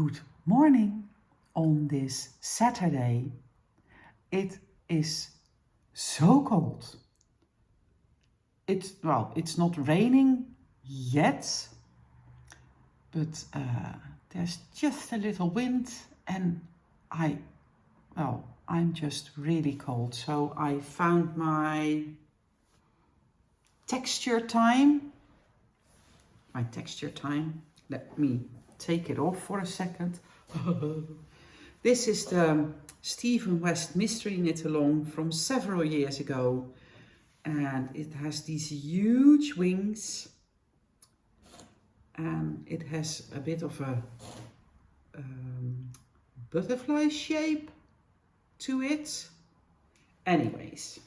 Good morning on this Saturday. It is so cold. It's not raining yet, but there's just a little wind and I'm just really cold. So I found my texture time. Let me take it off for a second. This is the Stephen West Mystery Knit Along from several years ago, and it has these huge wings and it has a bit of a butterfly shape to it. Anyways,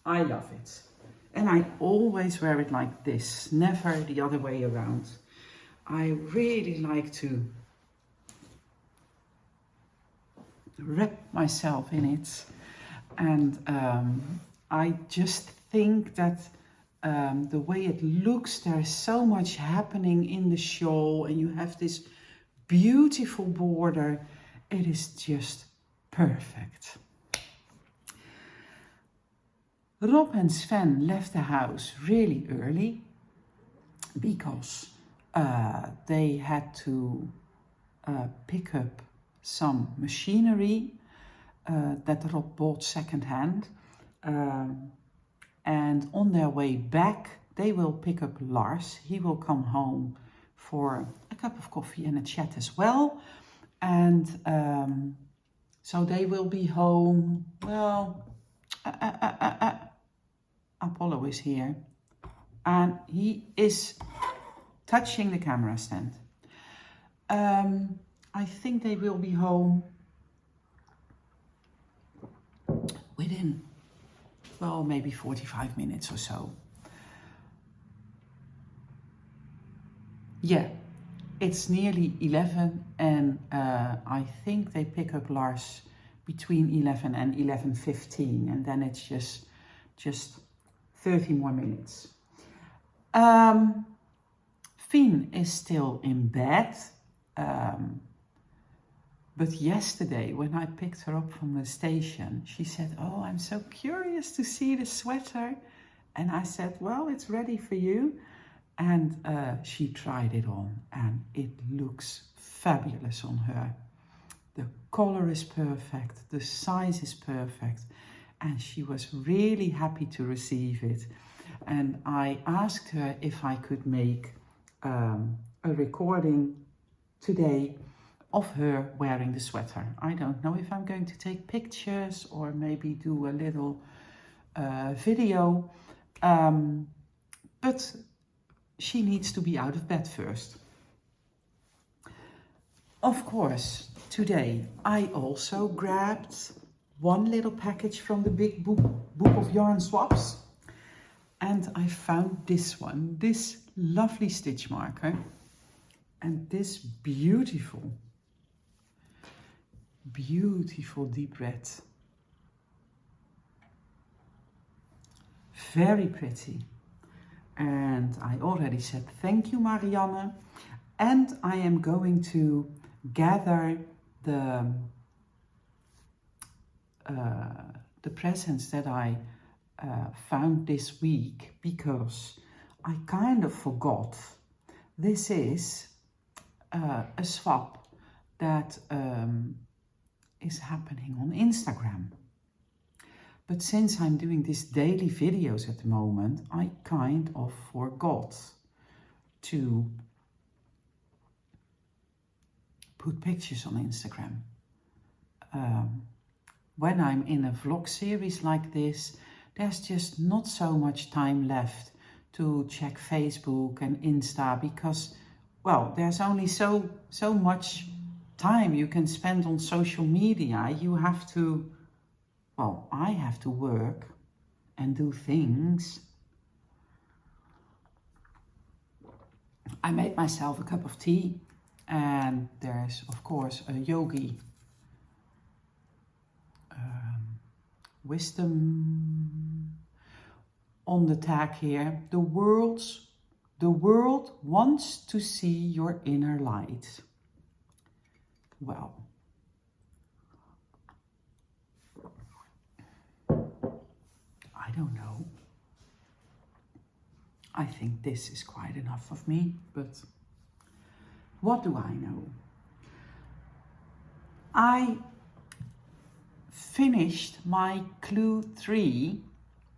I love it, and I always wear it like this, never the other way around. I really like to wrap myself in it, and I just think that the way it looks, there is so much happening in the shawl, and you have this beautiful border. It is just perfect. Rob and Sven left the house really early because they had to pick up some machinery that Rob bought secondhand, and on their way back they will pick up Lars. He will come home for a cup of coffee and a chat as well, and so they will be home. Well, Apollo is here and he is touching the camera stand. I think they will be home within, well, maybe 45 minutes or so. Yeah, it's nearly 11 and I think they pick up Lars between 11 and 11:15, and then it's just 30 more minutes. Fien is still in bed, but yesterday when I picked her up from the station, she said, "Oh, I'm so curious to see the sweater." And I said, "Well, it's ready for you." And she tried it on and it looks fabulous on her. The color is perfect, the size is perfect, and she was really happy to receive it. And I asked her if I could make a recording today of her wearing the sweater. I don't know if I'm going to take pictures or maybe do a little video, but she needs to be out of bed first. Of course, today I also grabbed one little package from the big book of yarn swaps, and I found this one, this lovely stitch marker, and this beautiful deep red. Very pretty. And I already said thank you, Marianne, and I am going to gather the presents that I found this week, because I kind of forgot. This is a swap that is happening on Instagram. But since I'm doing these daily videos at the moment, I kind of forgot to put pictures on Instagram. When I'm in a vlog series like this, there's just not so much time left to check Facebook and Insta, because, well, there's only so much time you can spend on social media. You have to, well, I have to work and do things. I made myself a cup of tea, and there's, of course, a yogi wisdom on the tag here. The world wants to see your inner light. Well, I don't know. I think this is quite enough of me, but what do I know? I finished my clue 3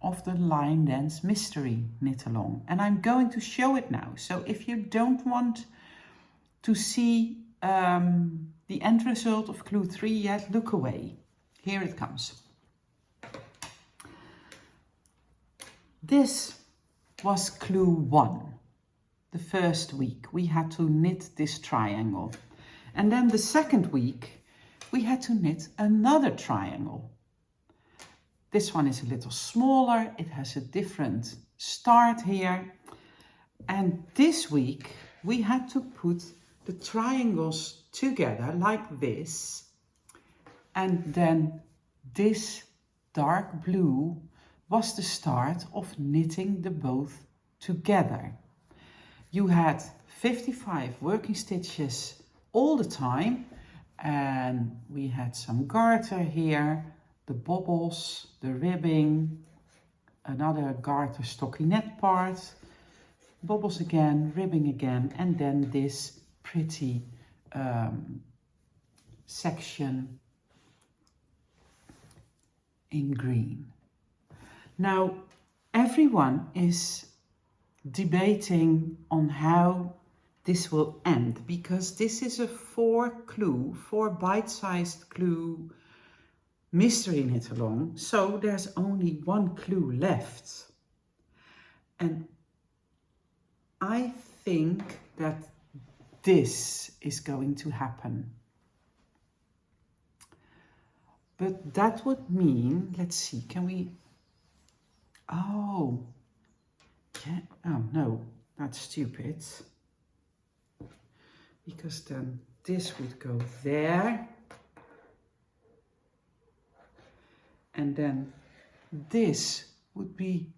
of the Linedance mystery knit along, and I'm going to show it now. So if you don't want to see the end result of clue 3 yet, look away. Here it comes. This was clue 1. The first week we had to knit this triangle, and then the second week we had to knit another triangle. This one is a little smaller, it has a different start here, and this week we had to put the triangles together like this, and then this dark blue was the start of knitting the both together. You had 55 working stitches all the time, and we had some garter here, the bobbles, the ribbing, another garter stockinette part, bobbles again, ribbing again, and then this pretty section in green. Now, everyone is debating on how this will end, because this is a 4 bite-sized clue mystery knit along, so there's only 1 clue left. And I think that this is going to happen. But that would mean, let's see, can we, oh, yeah, oh no, that's stupid. Because then this would go there. And then this would be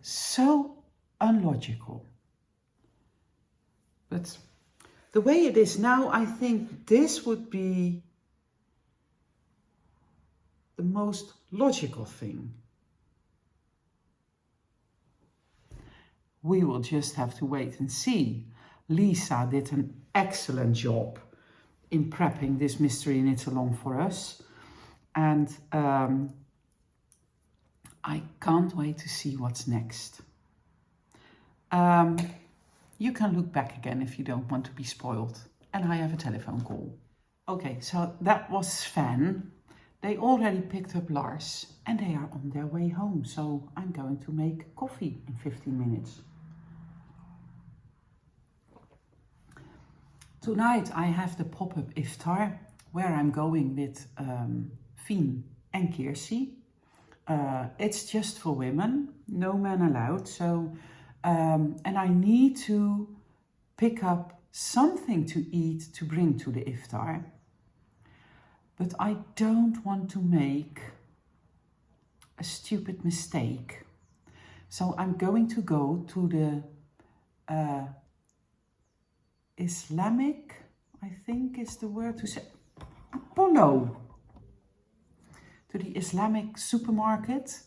so unlogical. But the way it is now, I think this would be the most logical thing. We will just have to wait and see. Lisa did an excellent job in prepping this mystery knit along for us. And I can't wait to see what's next. You can look back again if you don't want to be spoiled. And I have a telephone call. Okay, so that was Sven. They already picked up Lars and they are on their way home. So I'm going to make coffee in 15 minutes. Tonight I have the pop-up Iftar where I'm going with Fien and Kirsi. It's just for women, no men allowed. So, and I need to pick up something to eat to bring to the Iftar. But I don't want to make a stupid mistake. So I'm going to go to the Islamic, I think is the word to say, Apollo. To the Islamic supermarket,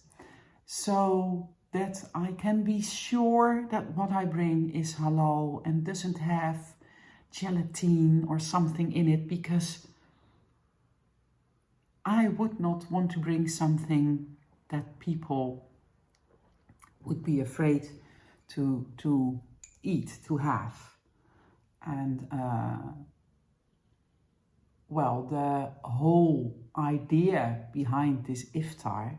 so that I can be sure that what I bring is halal and doesn't have gelatin or something in it, because I would not want to bring something that people would be afraid to eat, to have. And well, the whole idea behind this Iftar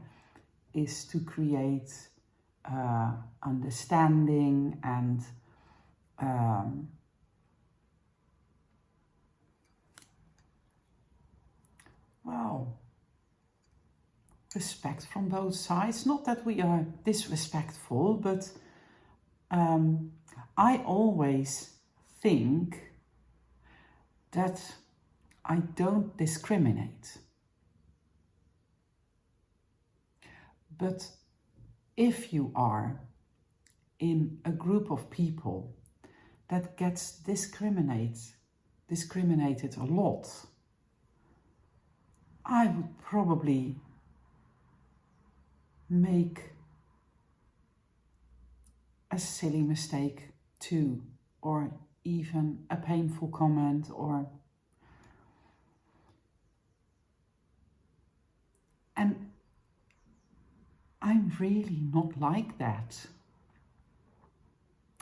is to create understanding and well, respect from both sides. Not that we are disrespectful, but I always think that I don't discriminate. But if you are in a group of people that gets discriminated discriminated a lot, I would probably make a silly mistake too, or even a painful comment, and I'm really not like that.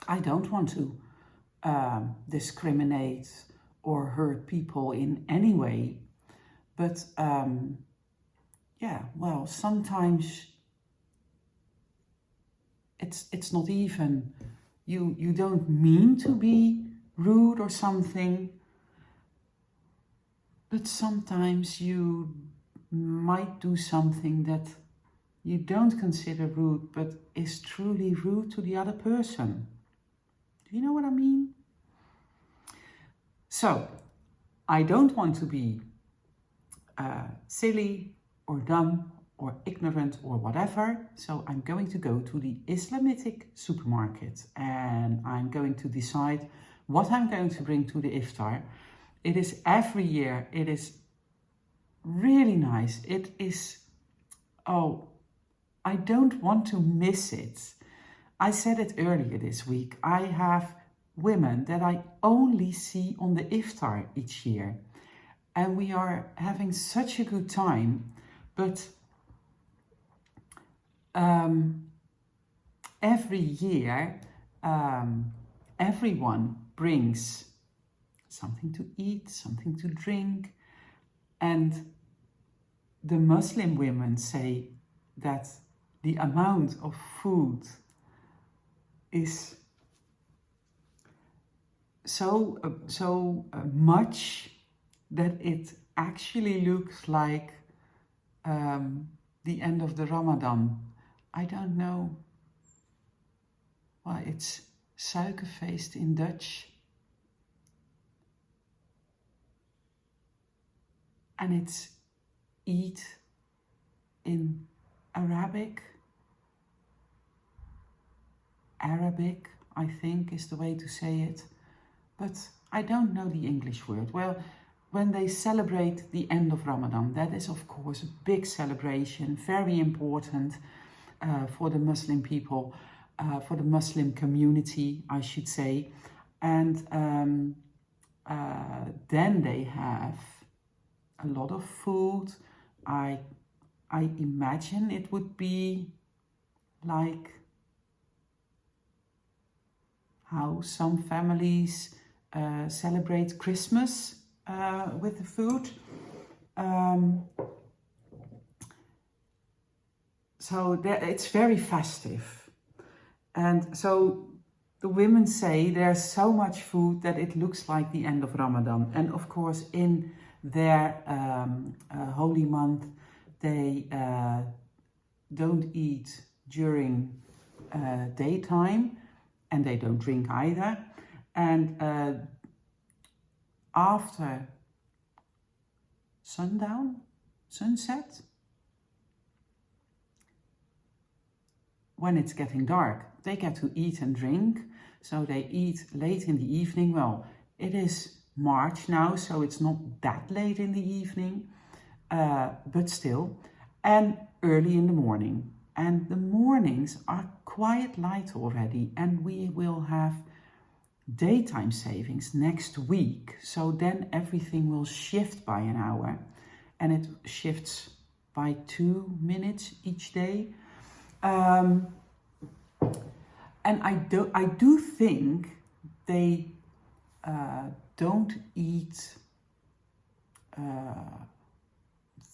I don't want to discriminate or hurt people in any way, but yeah, well, sometimes it's not even, you don't mean to be rude or something, but sometimes you might do something that you don't consider rude, but is truly rude to the other person. Do you know what I mean? So, I don't want to be silly or dumb or ignorant or whatever. So I'm going to go to the Islamic supermarket and I'm going to decide what I'm going to bring to the iftar. It is every year. It is really nice. It is, oh, I don't want to miss it. I said it earlier this week. I have women that I only see on the iftar each year. And we are having such a good time. But every year, everyone brings something to eat, something to drink. And the Muslim women say that the amount of food is so much that it actually looks like the end of the Ramadan. I don't know why it's suikerfeest in Dutch. And it's eat in Arabic, I think is the way to say it. But I don't know the English word. Well, when they celebrate the end of Ramadan, that is of course a big celebration, very important for the Muslim people, for the Muslim community, I should say. And then they have a lot of food. I imagine it would be like how some families celebrate Christmas with the food. So it's very festive. And so the women say there's so much food that it looks like the end of Ramadan. And of course, in their holy month, they don't eat during daytime, and they don't drink either. And after sunset, when it's getting dark, they get to eat and drink. So they eat late in the evening. Well, it is March now, so it's not that late in the evening, but still, and early in the morning. And the mornings are quite light already, and we will have daytime savings next week. So then everything will shift by an hour, and it shifts by 2 minutes each day. And I do think they don't eat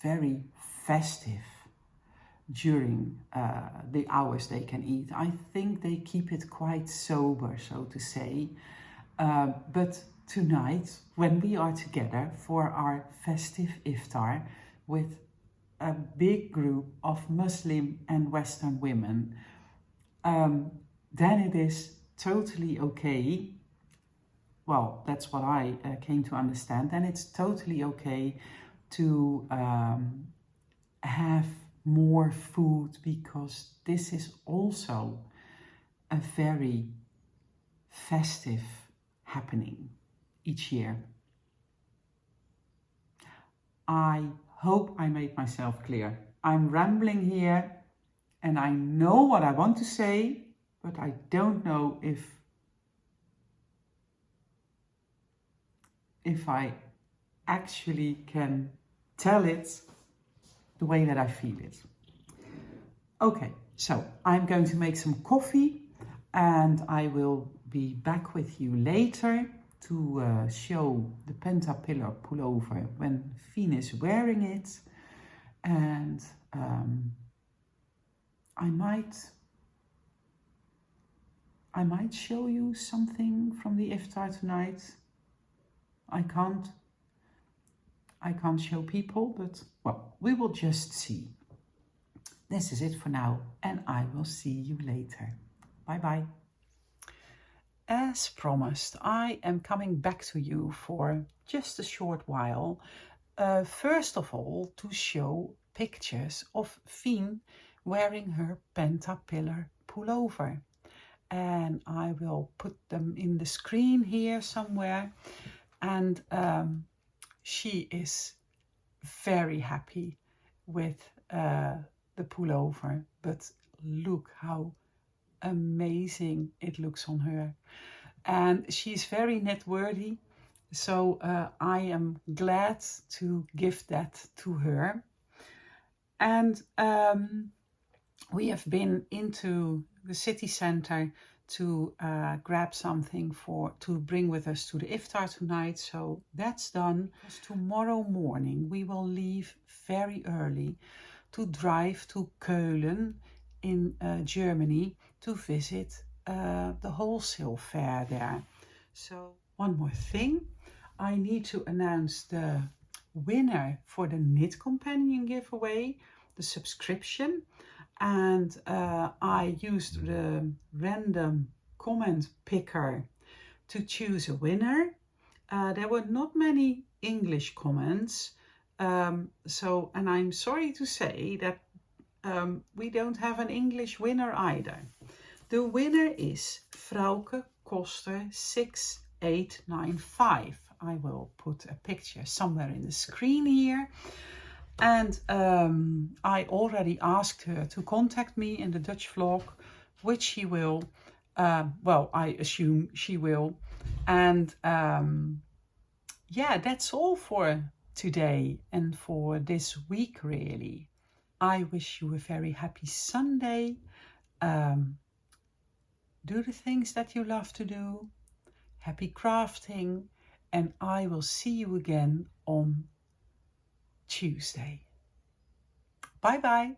very festive during the hours they can eat. I think they keep it quite sober, so to say. But tonight, when we are together for our festive iftar with a big group of Muslim and Western women, then it is totally okay. Well, that's what I came to understand. And it's totally okay to have more food, because this is also a very festive happening each year. I hope I made myself clear. I'm rambling here and I know what I want to say, but I don't know if I actually can tell it the way that I feel it. Okay, so I'm going to make some coffee and I will be back with you later to show the pentapillar pullover when Fien is wearing it. And I might show you something from the iftar tonight. I can't show people, but well, we will just see. This is it for now, and I will see you later. Bye bye. As promised, I am coming back to you for just a short while. First of all, to show pictures of Fien wearing her pentapillar pullover. And I will put them in the screen here somewhere. And she is very happy with the pullover, but look how amazing it looks on her. And she's very knit worthy, so I am glad to give that to her. And we have been into the city center to grab something to bring with us to the iftar tonight, so that's done. Because tomorrow morning we will leave very early to drive to Keulen in Germany to visit the wholesale fair there. So one more thing, I need to announce the winner for the Knit Companion giveaway, the subscription. And I used the random comment picker to choose a winner. There were not many English comments, and I'm sorry to say that we don't have an English winner either. The winner is Frauke Koster 6895. I will put a picture somewhere in the screen here. And I already asked her to contact me in the Dutch vlog, which she will. Well, I assume she will. And yeah, that's all for today and for this week, really. I wish you a very happy Sunday. Do the things that you love to do. Happy crafting. And I will see you again on Tuesday. Bye bye.